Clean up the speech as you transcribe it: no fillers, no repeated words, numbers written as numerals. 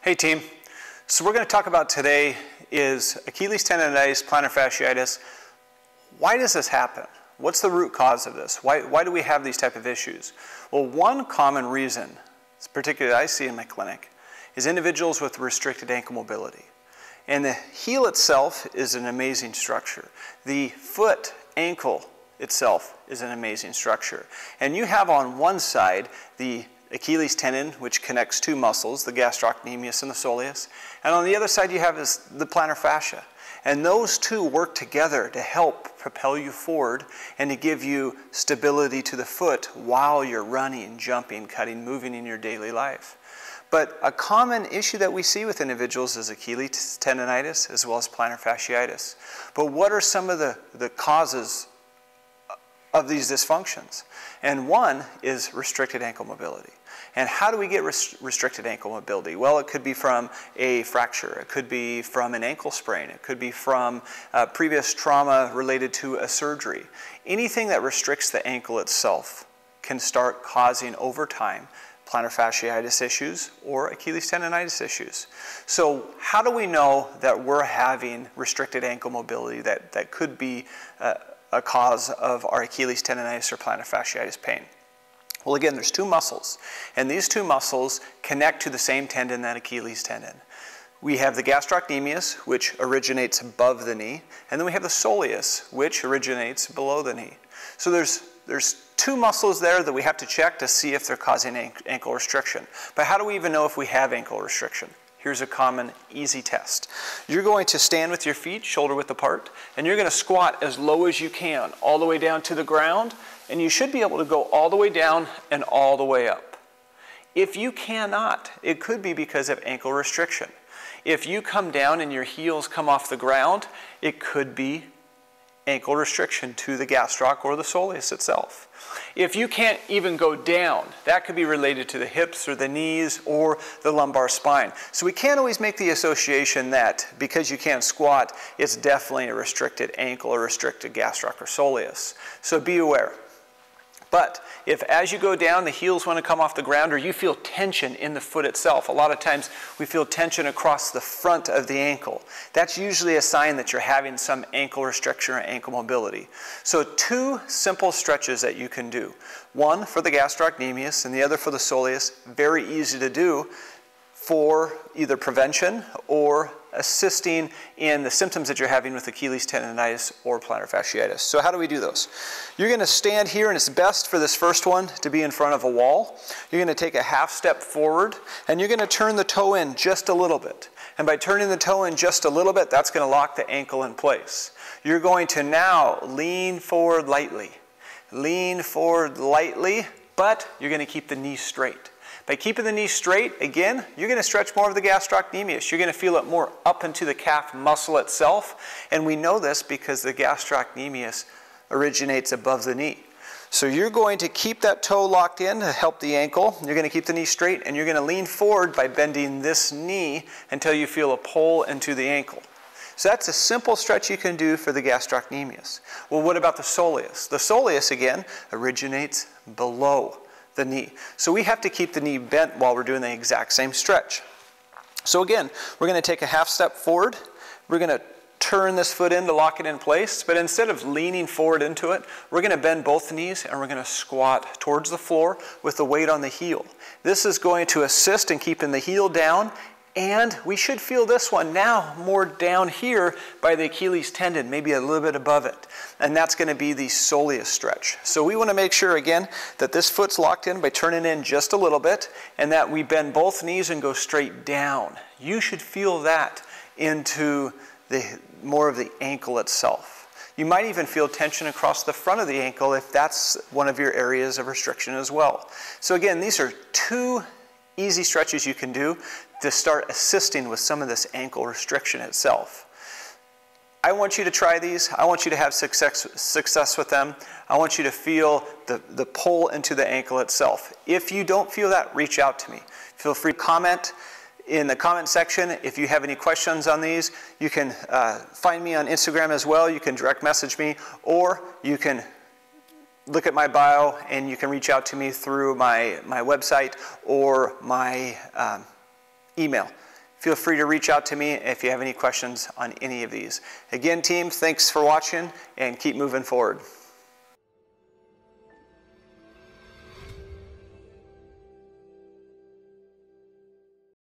Hey team, so we're going to talk about today is Achilles tendonitis, plantar fasciitis. Why does this happen? What's the root cause of this? Why do we have these type of issues? Well, one common reason, particularly I see in my clinic, is individuals with restricted ankle mobility. And the heel itself is an amazing structure. The foot, ankle itself is an amazing structure. And you have on one side the Achilles tendon, which connects two muscles, the gastrocnemius and the soleus. And on the other side you have is the plantar fascia. And those two work together to help propel you forward and to give you stability to the foot while you're running, jumping, cutting, moving in your daily life. But a common issue that we see with individuals is Achilles tendonitis as well as plantar fasciitis. But what are some of the causes of these dysfunctions? And one is restricted ankle mobility. And how do we get restricted ankle mobility? Well, it could be from a fracture, it could be from an ankle sprain, it could be from previous trauma related to a surgery. Anything that restricts the ankle itself can start causing over time plantar fasciitis issues or Achilles tendonitis issues. So how do we know that we're having restricted ankle mobility that could be a cause of our Achilles tendonitis or plantar fasciitis pain? Well, again, there's two muscles, and these two muscles connect to the same tendon, that Achilles tendon. We have the gastrocnemius, which originates above the knee, and then we have the soleus, which originates below the knee. So there's two muscles there that we have to check to see if they're causing ankle restriction. But how do we even know if we have ankle restriction? Here's a common, easy test. You're going to stand with your feet shoulder width apart, and you're going to squat as low as you can, all the way down to the ground, and you should be able to go all the way down and all the way up. If you cannot, it could be because of ankle restriction. If you come down and your heels come off the ground, it could be ankle restriction to the gastroc or the soleus itself. If you can't even go down, that could be related to the hips or the knees or the lumbar spine. So we can't always make the association that because you can't squat, it's definitely a restricted ankle or restricted gastroc or soleus. So be aware. But if as you go down, the heels want to come off the ground, or you feel tension in the foot itself, a lot of times we feel tension across the front of the ankle. That's usually a sign that you're having some ankle restriction or ankle mobility. So two simple stretches that you can do. One for the gastrocnemius and the other for the soleus, very easy to do for either prevention or assisting in the symptoms that you're having with Achilles tendonitis or plantar fasciitis. So how do we do those? You're going to stand here, and it's best for this first one to be in front of a wall. You're going to take a half step forward, and you're going to turn the toe in just a little bit. And by turning the toe in just a little bit, that's going to lock the ankle in place. You're going to now lean forward lightly. Lean forward lightly, but you're going to keep the knee straight. By keeping the knee straight, again, you're going to stretch more of the gastrocnemius. You're going to feel it more up into the calf muscle itself. And we know this because the gastrocnemius originates above the knee. So you're going to keep that toe locked in to help the ankle. You're going to keep the knee straight, and you're going to lean forward by bending this knee until you feel a pull into the ankle. So that's a simple stretch you can do for the gastrocnemius. Well, what about the soleus? The soleus, again, originates below the knee. So we have to keep the knee bent while we're doing the exact same stretch. So again, we're going to take a half step forward. We're going to turn this foot in to lock it in place, but instead of leaning forward into it, we're going to bend both knees and we're going to squat towards the floor with the weight on the heel. This is going to assist in keeping the heel down, and we should feel this one now more down here by the Achilles tendon, maybe a little bit above it. And that's going to be the soleus stretch. So we want to make sure, again, that this foot's locked in by turning in just a little bit, and that we bend both knees and go straight down. You should feel that into more of the ankle itself. You might even feel tension across the front of the ankle if that's one of your areas of restriction as well. So again, these are two easy stretches you can do to start assisting with some of this ankle restriction itself. I want you to try these. I want you to have success with them. I want you to feel the pull into the ankle itself. If you don't feel that, reach out to me. Feel free to comment in the comment section. If you have any questions on these, you can find me on Instagram as well. You can direct message me, or you can look at my bio and you can reach out to me through my website or my email. feel free to reach out to me if you have any questions on any of these. Again, team, thanks for watching and keep moving forward.